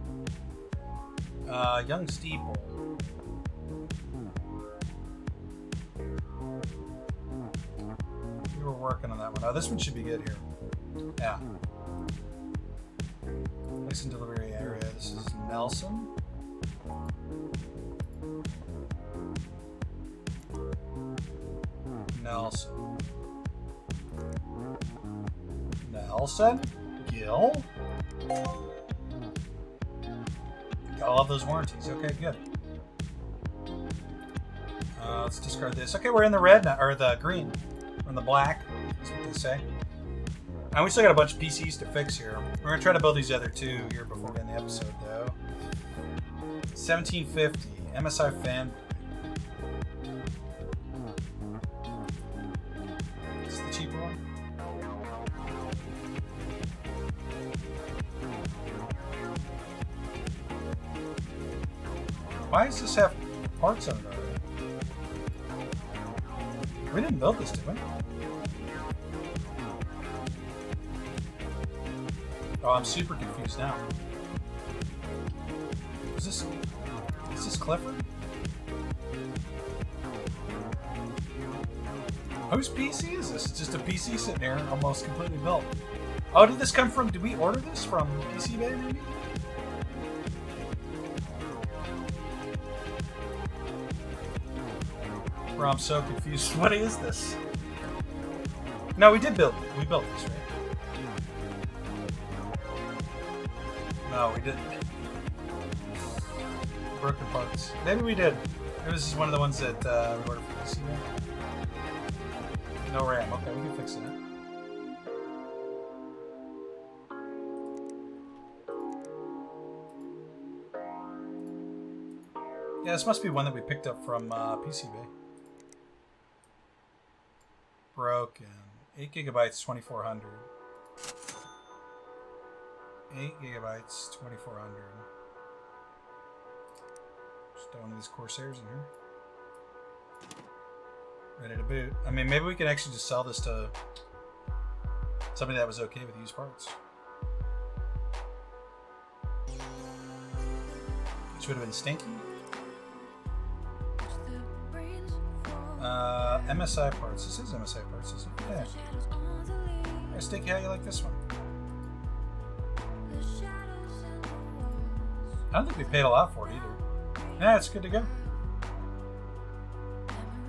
Young Steeple. We were working on that one. Oh, this one should be good here. Yeah. Place and delivery area. This is Nelson. Nelson. Nelson? Gil? Gotta love those warranties. Okay, good. Let's discard this. Okay, we're in the red now, or the green. We're in the black, is what they say. And we still got a bunch of PCs to fix here. We're gonna try to build these other two here before we end the episode, though. 1750 MSI fan. Is this the cheaper one? Why does this have parts on it already? We didn't build this, did we? Oh, I'm super confused now. Is this Clifford? Whose PC is this? It's just a PC sitting there, almost completely built. Oh, did this come from? Did we order this from PC Bay, maybe? Bro, I'm so confused. What is this? No, we did build it. We built this, right? No, we didn't. Broken parts. Maybe we did. Maybe this is one of the ones that we ordered for PC. No RAM. Okay, we can fix it. Yeah, this must be one that we picked up from PC Bay. Broken. 8 gigabytes, 2400. 8 gigabytes, 2400. Just got one of these Corsairs in here. Ready to boot. I mean, maybe we can actually just sell this to somebody that was okay with used parts. Which would have been Stinky. MSI parts. This is MSI parts, isn't it? Yeah. Hey, Stinky, how you like this one? I don't think we paid a lot for it either. Yeah, it's good to go.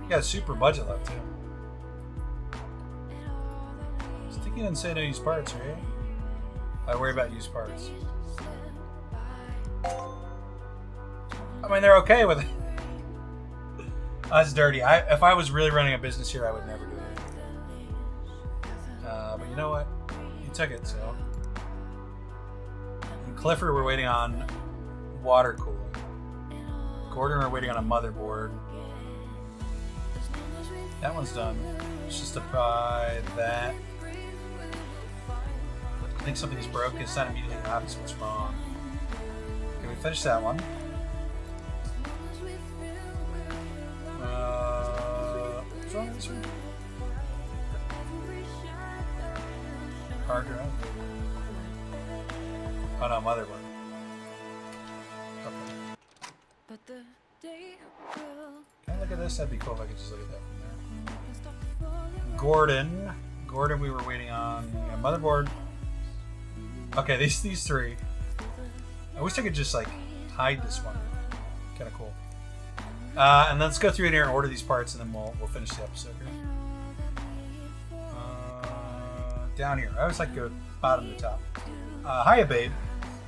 You got a super budget left too. Stinky didn't say no used parts, right? I worry about used parts. I mean, they're okay with it. That's dirty. If I was really running a business here, I would never do it. But you know what? You took it, so. And Clifford, we're waiting on water cooling. Gordon, we're waiting on a motherboard. That one's done. Let's just apply that. I think something's broken. It's not immediately obvious what's wrong. Okay, we finished that one. What's wrong with this one? Hard drive. Oh no, motherboard. Okay. Can I look at this? That'd be cool if I could just look at that from there. Gordon, we were waiting on motherboard. Okay, these three. I wish I could just like hide this one. Kind of cool. And let's go through in here and order these parts, and then we'll finish the episode here. Down here, I always like to go bottom to top. Hiya, babe.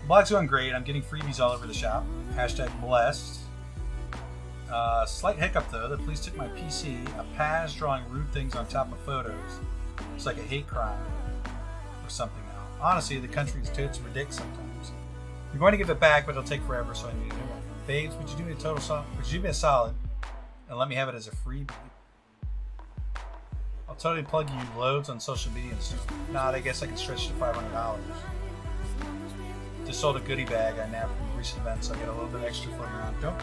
Blog's going great. I'm getting freebies all over the shop. Hashtag blessed. Slight hiccup though. The police took my PC. A Paz drawing rude things on top of photos. It's like a hate crime or something now. Honestly, the country is totes ridiculous sometimes. I'm going to give it back, but it'll take forever, so I need a new one. Babes, would you do me a would you do me a solid and let me have it as a freebie? I'll totally plug you loads on social media and stuff. Not, I guess I can stretch to $500. Just sold a goodie bag I nabbed from a recent event, so I get a little bit extra floating around. Don't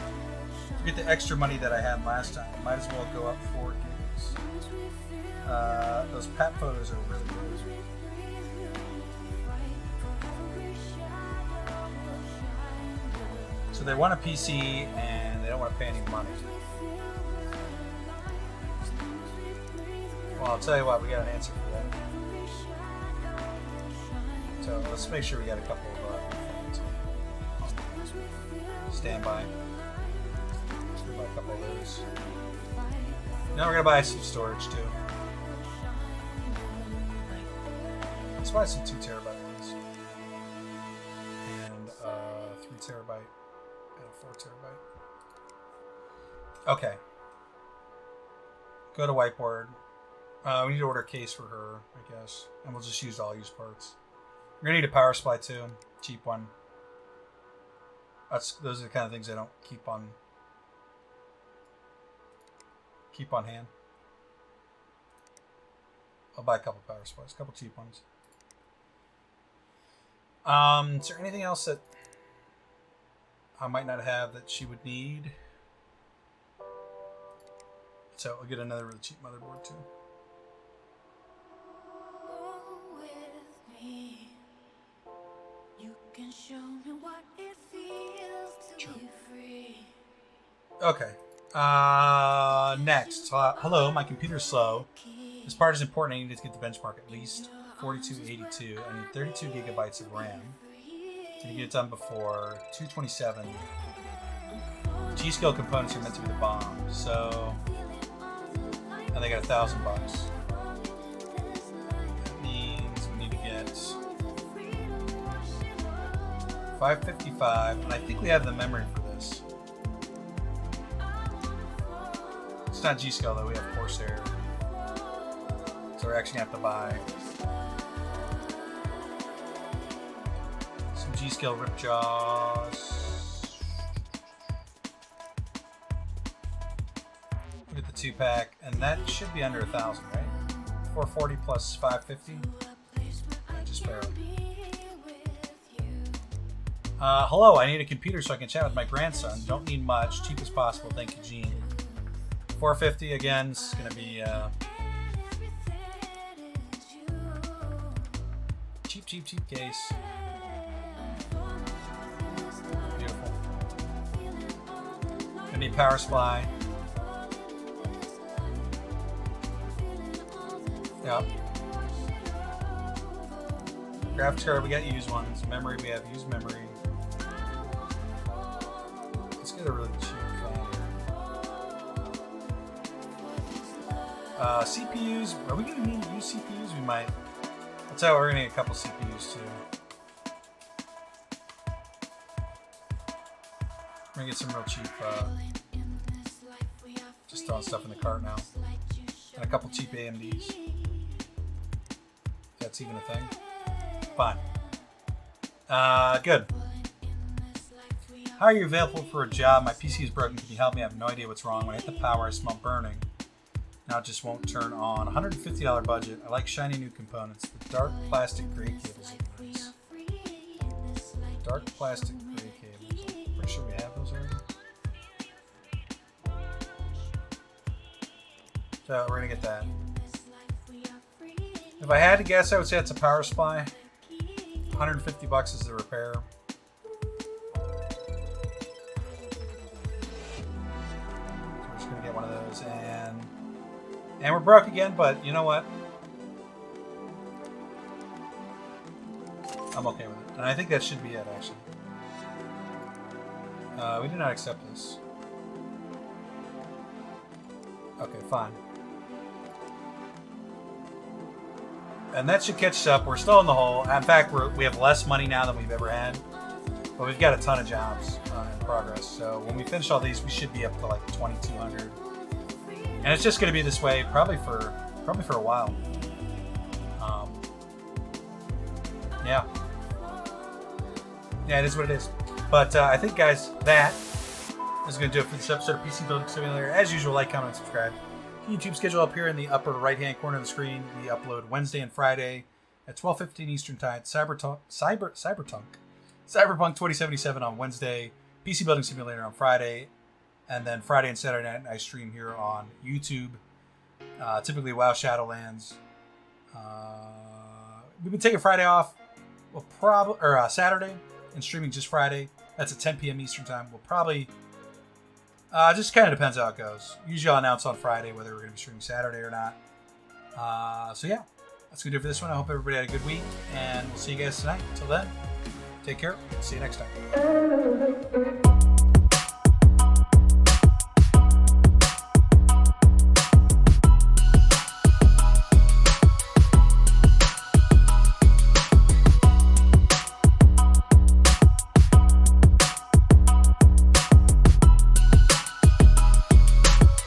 forget the extra money that I had last time. Might as well go up 4 gigs. Those pat photos are really good. So they want a PC and they don't want to pay any money. Well, I'll tell you what, we got an answer for that. So let's make sure we got a couple of standby. Buy a couple of those. Now we're gonna buy some storage too. Let's buy some 2 terabyte ones. And 3 terabyte and a 4 terabyte. Okay. Go to whiteboard. We need to order a case for her, I guess. And we'll just use all used parts. We're gonna need a power supply too. Cheap one. Those are the kind of things I don't keep on hand. I'll buy a couple power supplies, a couple cheap ones. Is there anything else that I might not have that she would need? So I'll get another really cheap motherboard too. You can show me what it feels to be free. Okay. Next. Hello, my computer's slow. This part is important. I need to get the benchmark at least 4282. I need 32 gigabytes of RAM. Can you get it done before 227? G-Skill components are meant to be the bomb. So, and they got $1,000. That means we need to get 555, and I think we have the memory for this. It's not G-Skill though, we have Corsair. So we're actually going to have to buy some G-Skill Ripjaws. Look at the 2-pack, and that should be under 1,000, right? 440 plus 550? Just barely. Hello, I need a computer so I can chat with my grandson. Don't need much. Cheap as possible. Thank you, Gene. 450 again. It's going to be cheap case. Beautiful. Gonna need power supply. Yep. Graphics card, we got used ones. Memory, we have used memory. Let's get a really cheap fan here. CPUs, are we gonna need to use CPUs? We might. That's how we're gonna get a couple CPUs too. We're gonna get some real cheap, just throwing stuff in the cart now. And a couple cheap AMDs. If that's even a thing. Fine. Good. How are you available for a job? My PC is broken. Can you help me? I have no idea what's wrong. When I hit the power, I smell burning. Now it just won't turn on. $150 budget. I like shiny new components. The dark plastic gray cables are nice. Dark plastic gray cables. I'm pretty sure we have those already. So we're gonna get that. If I had to guess, I would say it's a power supply. $150 is the repair. So we're just gonna get one of those, and we're broke again. But you know what? I'm okay with it, and I think that should be it. Actually, we do not accept this. Okay, fine. And that should catch us up. We're still in the hole. In fact, we have less money now than we've ever had. But we've got a ton of jobs in progress. So when we finish all these, we should be up to like 2,200. And it's just going to be this way probably for a while. Yeah. Yeah, it is what it is. But I think, guys, that is going to do it for this episode of PC Building Simulator. As usual, like, comment, and subscribe. YouTube schedule up here in the upper right-hand corner of the screen. We upload Wednesday and Friday at 12:15 Eastern Time. Cyberpunk 2077 on Wednesday. PC Building Simulator on Friday. And then Friday and Saturday night, I stream here on YouTube. Typically WoW Shadowlands. We've been taking Friday off. We'll probably, or Saturday, and streaming just Friday. That's at 10 p.m. Eastern Time. We'll probably... just kind of depends how it goes. Usually I'll announce on Friday whether we're going to be streaming Saturday or not. So yeah. That's going to do it for this one. I hope everybody had a good week, and we'll see you guys tonight. Until then, take care. See you next time.